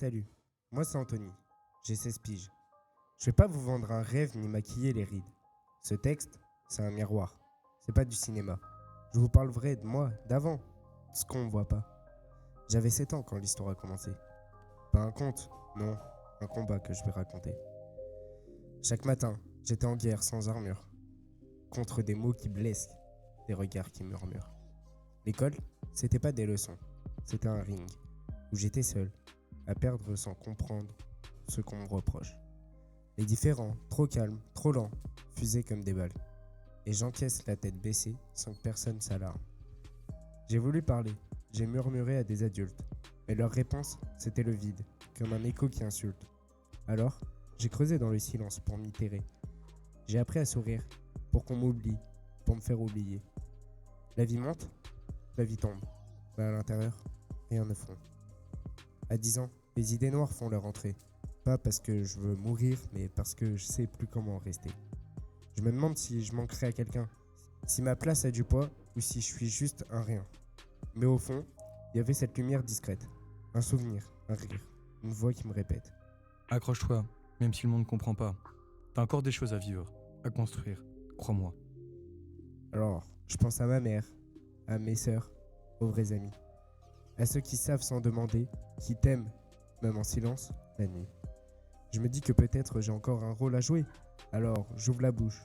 Salut, moi c'est Anthony, j'ai 16 piges. Je vais pas vous vendre un rêve ni maquiller les rides. Ce texte, c'est un miroir, c'est pas du cinéma. Je vous parle vrai de moi, d'avant, de ce qu'on voit pas. J'avais 7 ans quand l'histoire a commencé. Pas un conte, non, un combat que je vais raconter. Chaque matin, j'étais en guerre sans armure, contre des mots qui blessent, des regards qui murmurent. L'école, c'était pas des leçons, c'était un ring, où j'étais seul, à perdre sans comprendre ce qu'on me reproche. Les différents, trop calmes, trop lents, fusaient comme des balles. Et j'encaisse la tête baissée sans que personne s'alarme. J'ai voulu parler, j'ai murmuré à des adultes, mais leur réponse, c'était le vide, comme un écho qui insulte. Alors, j'ai creusé dans le silence pour m'itérer. J'ai appris à sourire, pour qu'on m'oublie, pour me faire oublier. La vie monte, la vie tombe, mais à l'intérieur, rien ne fond. À 10 ans, les idées noires font leur entrée. Pas parce que je veux mourir, mais parce que je sais plus comment rester. Je me demande si je manquerai à quelqu'un, si ma place a du poids ou si je suis juste un rien. Mais au fond, il y avait cette lumière discrète. Un souvenir, un rire, une voix qui me répète. Accroche-toi, même si le monde ne comprend pas. T'as encore des choses à vivre, à construire, crois-moi. Alors, je pense à ma mère, à mes sœurs, aux vrais amis. À ceux qui savent sans demander, qui t'aiment, même en silence, la nuit. Je me dis que peut-être j'ai encore un rôle à jouer. Alors, j'ouvre la bouche,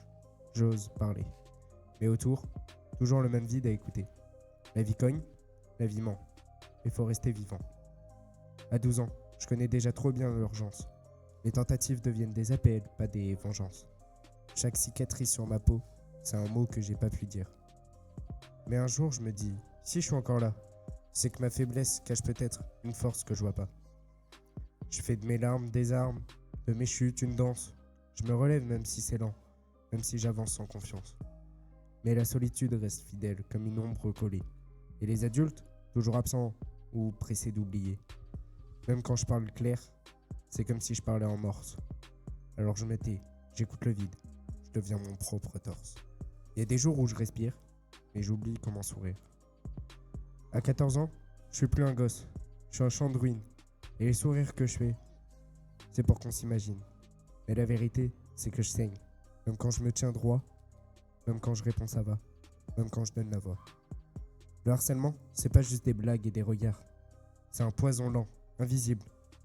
j'ose parler. Mais autour, toujours le même vide à écouter. La vie cogne, la vie ment. Il faut rester vivant. À 12 ans, je connais déjà trop bien l'urgence. Les tentatives deviennent des appels, pas des vengeances. Chaque cicatrice sur ma peau, c'est un mot que j'ai pas pu dire. Mais un jour, je me dis, si je suis encore là, c'est que ma faiblesse cache peut-être une force que je vois pas. Je fais de mes larmes des armes, de mes chutes une danse. Je me relève même si c'est lent, même si j'avance sans confiance. Mais la solitude reste fidèle comme une ombre collée. Et les adultes, toujours absents ou pressés d'oublier. Même quand je parle clair, c'est comme si je parlais en morse. Alors je me tais, j'écoute le vide, je deviens mon propre torse. Il y a des jours où je respire, mais j'oublie comment sourire. À 14 ans, je suis plus un gosse, je suis un champ de ruines. Et les sourires que je fais, c'est pour qu'on s'imagine. Mais la vérité, c'est que je saigne. Même quand je me tiens droit, même quand je réponds ça va, même quand je donne la voix. Le harcèlement, c'est pas juste des blagues et des regards. C'est un poison lent, invisible,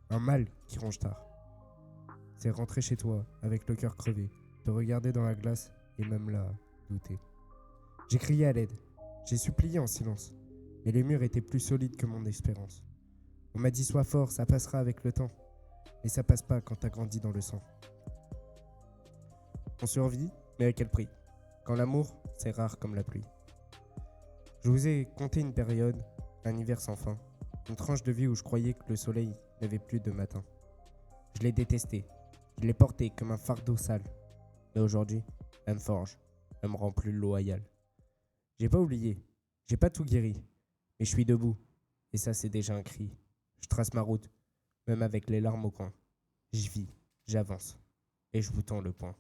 un mal qui ronge tard. C'est rentrer chez toi avec le cœur crevé, te regarder dans la glace et même là, douter. J'ai crié à l'aide, j'ai supplié en silence, mais les murs étaient plus solides que mon espérance. On m'a dit sois fort, ça passera avec le temps. Mais ça passe pas quand t'as grandi dans le sang. On survit, mais à quel prix? Quand l'amour, c'est rare comme la pluie. Je vous ai conté une période, un hiver sans fin, une tranche de vie où je croyais que le soleil n'avait plus de matin. Je l'ai détesté, je l'ai porté comme un fardeau sale. Mais aujourd'hui, elle me forge, elle me rend plus loyal. J'ai pas oublié, j'ai pas tout guéri, mais je suis debout, et ça c'est déjà un cri. Je trace ma route, même avec les larmes au coin. J'y vis, j'avance, et je vous tends le poing.